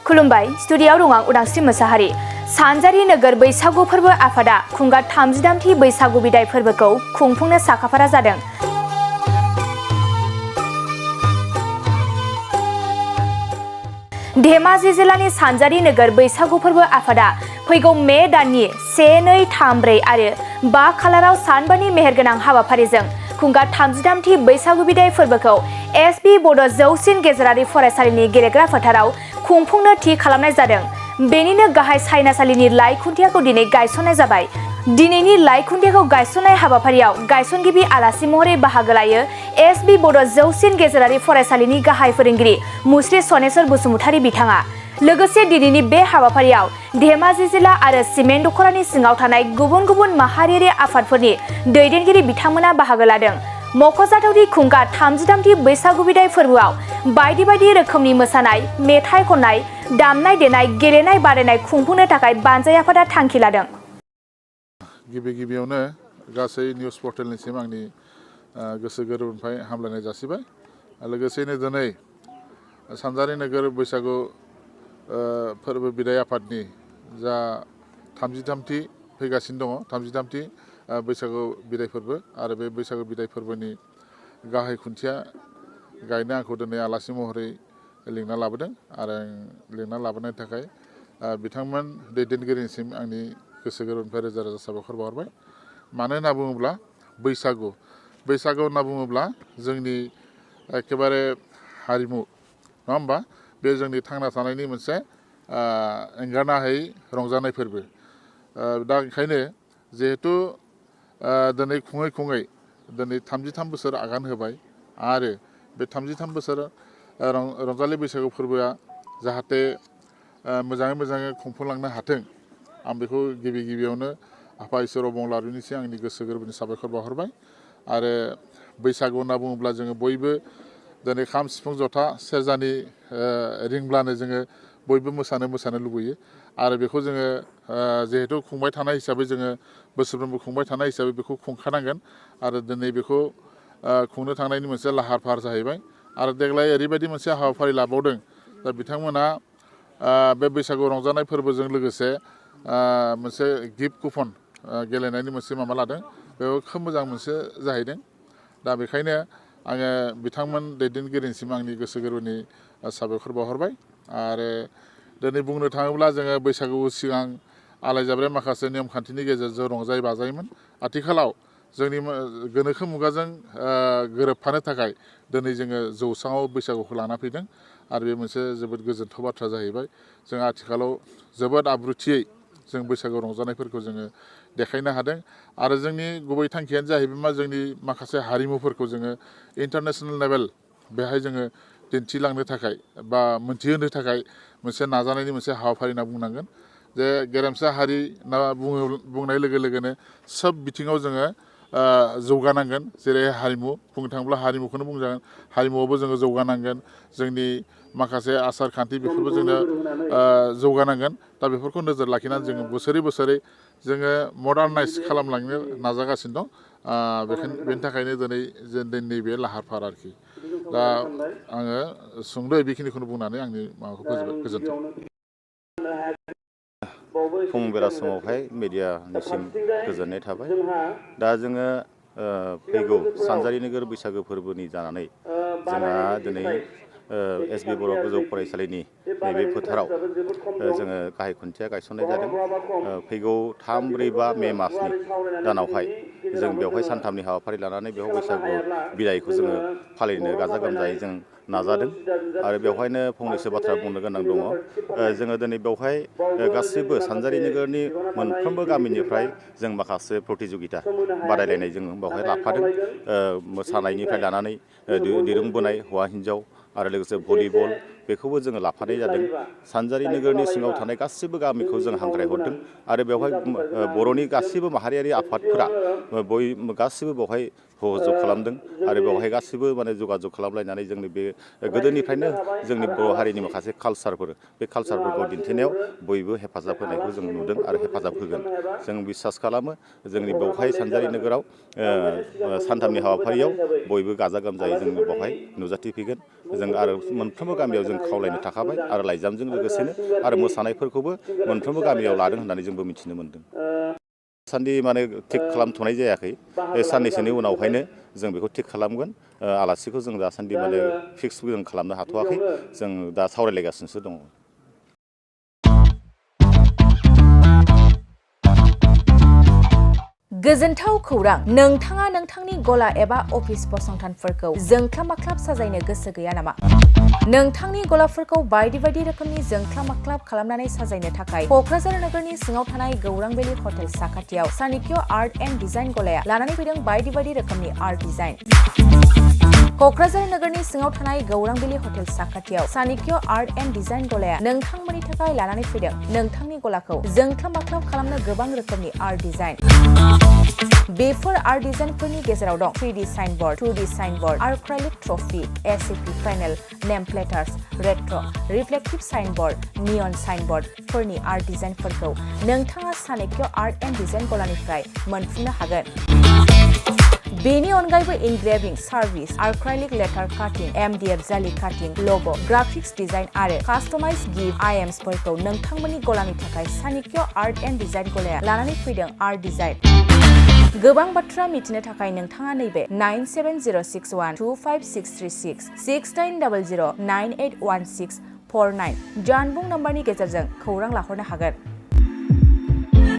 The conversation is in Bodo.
खुलुमबाय स्टुडियाव दं आं उदांस्रि मोसाहारि। सानजारि नोगोर बैसागु फोरबो आफादा खुंगा 33थि बैसागु बिदाय फोरबोखौ खुंफुंनो साखाफारा जादों। धेमाजि जिल्लानि सानजारि नोगोर बैसागु फोरबो आफादा फैगौ मे दाननि 1, 2, 3, 4 आरो 5 खालाराव सानबानि मेहेरगोनां हाबाफारिजों खुंगा 33थि बैसागु बिदाय फोरबोखौ एसबि बड' जौसिन गेजेरारि फरायसालिनि गेलेग्रा फोथाराव खुंफुंनो थि खालामनाय जादों। बेनिनो गाहाय सायनासालिनि लाइ खुन्थियाखौ दिनै गायसननाय जाबाय। दिनैनि लाइ खुन्थियाखौ गायसननाय हाबाफारियाव गायसनगिरि आलासि महरै बाहागो लायो एसबि बड' जौसिन गेजेरारि फरायसालिनि गाहाय फोरोंगिरि मुस्रि सनेस्वर बसुमतारी बिथाङा। लोगोसे दिनैनि बे हाबाफारियाव धेमाजि जिल्ला आरो सिमेन्ट दख'रानि सिङाव थानाय गुबुन गुबुन माहारियारि आफादफोरनि दैदेनगिरि बिथांमोना बाहागो लादों। मख'जाथावदि खुंगा 33थि बैसागु बिदाय फोरबोआव बायदि बायदि रोखोमनि मोसानाय, मेथाइ खननाय, दामनाय देनाय, गेलेनाय बादायनाय खुंफुंनो थाखाय बानजाय आफादा थांखि लादों। गिबियावनो गासै निउस पर्टेलनिसिम आंनि गोसो गोरबोनिफ्राय हामलायनाय जासिबाय। लोगोसेनो दिनै सानजारि नोगोर बैसागु फोरबो बिदाय आफादनि जा 33थि फैगासिनो दङ 33थि बैसागु बिदाय फोरबो आरो बे बैसागु बिदाय फोरबोनि गाहाय खुन्थिया गायनो आंखौ दिनै आलासि महरै लिंना लाबोदों आरो लिंना लाबोनायनि थाखाय बिथांमोन दैदेनगिरिनिसिम आंनि गोसो गोरबोनिफ्राय रोजा रोजा साबायखर बावहरबाय। मानो होनना बुङोब्ला बैसागु होनना बुङोब्ला जोंनि एखेबारे हारिमु, नङा होमबा? बे जोंनि थांना थानायनि मोनसे एंगारनो हायै रंजानाय फोरबो। दा ओंखायनो जिहेथु दिनै खुङै दिनै 33 बोसोर आगान होबाय आरो बे 33 बोसोर रंजालि बैसागु फोरबोआ जाहाथे मोजाङै खुंफुंलांनो हाथों, आं बेखौ गिबियावनो आफा इसोर अबंलावरिनिसिम आंनि गोसो गोरबोनि साबायखर बावहरबाय। आरो बैसागु होनना बुङोब्ला जोङो बयबो दिनै खाम, सिफुं, जथा, सेरजानि रिंब्लानो जोङो बयबो मोसानो लुबैयो आरो बेखौ जोङो जिहेथु खुंबाय थानाय हिसाबै जोङो बोसोरफ्रोमबो खुंबाय थानाय हिसाबै बेखौ खुंखानांगोन आरो दिनै बेखौ खुंनो थांनायनि मोनसे लाहार फाहार जाहैबाय। आरो देग्लाय ओरैबायदि मोनसे हाबाफारि लाबावदों, दा बिथांमोना बे बैसागु रंजानाय फोरबोजों लोगोसे मोनसे गिफ्ट कुपन गेलेनायनि मोनसे माबा लादों। बेयाव खोब मोजां मोनसे जाहैदों। दा बेखायनो आङो बिथांमोन दैदेनगिरिनिसिम आंनि गोसो गोरबोनि साबायखर बावहरबाय। आरो दिनै बुंनो थाङोब्ला जोङो बैसागु सिगां आलायजाब्रे माखासे नेम खान्थिनि गेजेरजों रंजायै बाजायोमोन। आथिखालाव जोंनि गोनोखो मुगाजों गोरोबफानो थाखाय दिनै जोङो जौस्राङाव बैसागुखौ लाना फैदों आरो बे मोनसे जोबोद गोजोनथाव बाथ्रा जाहैबाय। जों आथिखालाव जोबोद आब्रुथियै जों बैसागु रंजानायफोरखौ जोङो देखायनो हादों आरो जोंनि गुबै थांखियानो जाहैबाय मा, जोंनि माखासे हारिमुफोरखौ जोङो इन्टारनेसनेल लेभेल बेहाय जोङो दिन्थिलांनो थाखाय बा मोनथिहोनो थाखाय मोनसे नाजानायनि मोनसे हाबाफारि होनना बुंनांगोन। जे गेरेमसा हारि होनना बुंनाय लोगो लोगोनो सोब बिथिङाव जोङो जौगानांगोन। जेरै हारिमु बुंनो थाङोब्ला हारिमुखौनो बुंजागोन, हारिमुआवबो जोङो जौगानांगोन। जोंनि माखासे आसार खान्थि बेफोरबो जोंनो जौगानांगोन। दा बेफोरखौ नोजोर लाखिनानै जोङो बोसोरै जोङो मडार्नाइज खालामलांनो नाजागासिनो दं। बेनि थाखायनो दिनै जोंनि बे लाहार फाहार आरोखि। दा आङो सुंद'यै बेखिनिखौनो बुंनानै आंनि माबाखौ फोजोबबाय। गोजोन्थों। फुं बेला समावहाय मिडियानिसिम गोजोननाय थाबाय। दा जोङो फैगौ सानजारि नोगोर बैसागो फोरबोनि जानानै जोंहा दिनै एसबि बर' गोजौ फरायसालिनि नैबे फोथाराव जोङो गाहाय खुन्थिया गायसननाय जादों। फैगौ 3, 4, 5 मे मासनि दानावहाय जों बेवहाय सानथामनि हाबाफारि लानानै बेयाव बैसागु बिदायखौ जोङो फालिनो गाजा गोमजायै जों नाजादों आरो बेवहायनो फंनैसो बाथ्रा बुंनो गोनां दङ। जोङो दिनै बेवहाय गासैबो सानजारि नोगोरनि मोनफ्रोमबो गामिनिफ्राय जों माखासे प्रतिजुगिता बादायलायनाय जों बेवहाय लाफादों। मोसानायनिफ्राय लानानै दिरुं बोनाय हौवा हिन्जाव आरो लोगोसे भलिबल बेखौबो जोङो लाफानाय जादों। सानजारि नोगोरनि सिङाव थानाय गासैबो गामिखौ जों हांख्रायहरदों आरो बेवहाय बर'नि गासैबो माहारियारि आफादफोरा गासैबो बेवहाय सहजग खालामदों आरो बेवहाय गासिबो माने जगाजग खालामलायनानै जोंनि बे गोदोनिफ्रायनो जोंनि बर' हारिनि माखासे कालसारफोर बे कालसारफोरखौ दिन्थिनायाव बयबो हेफाजाब होनायखौ जों नुदों आरो हेफाजाब होगोन जों बिसास खालामो जोंनि बेवहाय सानजारि नोगोराव सानथामनि हाबाफारियाव बयबो गाजा गोमजायै जों बेवहाय नुजाथिफैगोन जों आरो मोनफ्रोमबो गामियाव जों खावलायनो थाखाबाय आरो लाइजामजों लोगोसेनो आरो मोसानायफोरखौबो मोनफ्रोमबो गामियाव लादों होननानै जोंबो मिथिनो मोन्दों दासान्दि माने थिग खालामथ'नाय जायाखै साननैसोनि उनावहायनो जों बेखौ थिग खालामगोन आलासिखौ जों दासान्दि माने फिक्स जों खालामनो हाथ'वाखै जों दा सावरायलायगासिनोसो दङ गोजोनथाव खौरां नोंथाङा नोंथांनि गला एबा अफिस फसंथानफोरखौ जोंख्लाब माख्लाब साजायनो गोसो गैया नामा नोंथांनि गलाफोरखौ बायदि बायदि रोखोमनि जोंख्लाब माख्लाब खालामनानै साजायनो थाखाय क'क्राझार नोगोरनि सिङाव थानाय गौरां भेलि हटेल साखाथियाव चाणक्य आर्ट एन्ड डिजाइन गलाया लानानै फैदों बायदि बायदि रोखोमनि आर्ट डिजाइन क'क्राझार नोगोरनि सिङाव थानाय गौरां भेलि हटेल साखाथियाव चाणक्य आर्ट एन्ड डिजाइन गलाया नोंथांमोननि थाखाय लानानै फैदों नोंथांनि गलाखौ जोंख्लाब माख्लाब खालामनो गोबां रोखोमनि आर्ट डिजाइन बेफोर आर्ट डिजाइनफोरनि गेजेराव दं 3D signboard 2D signboard acrylic trophy ACP panel name प्लेटार्स रेट्र' रिफ्लेक्टिभ साइनबोर्ड नियन साइनबोर्डफोरनि आर्ट डिजाइनफोरखौ नोंथाङा चाणक्य आर्ट एन्ड डिजाइन गलानिफ्राय मोनफुंनो हागोन बेनि अनगायैबो इनग्रेभिं सार्भिस आर्क्राइलिक लेटार काटिं MDF जालि काटिं लग' ग्राफिक्स डिजाइन आरो कास्टमाइज गिफ्ट आइटेम्सफोरखौ नोंथांमोननि गलानि थाखाय चाणक्य आर्ट एन्ड डिजाइन गलाया लानानै फैदों आर्ट डिजाइन गोबां बाथ्रा मिथिनो थाखाय नोंथाङा नैबे 9706125636 6900981649 जानबुं नम्बरनि गेजेरजों खौरां लाहरनो हागोन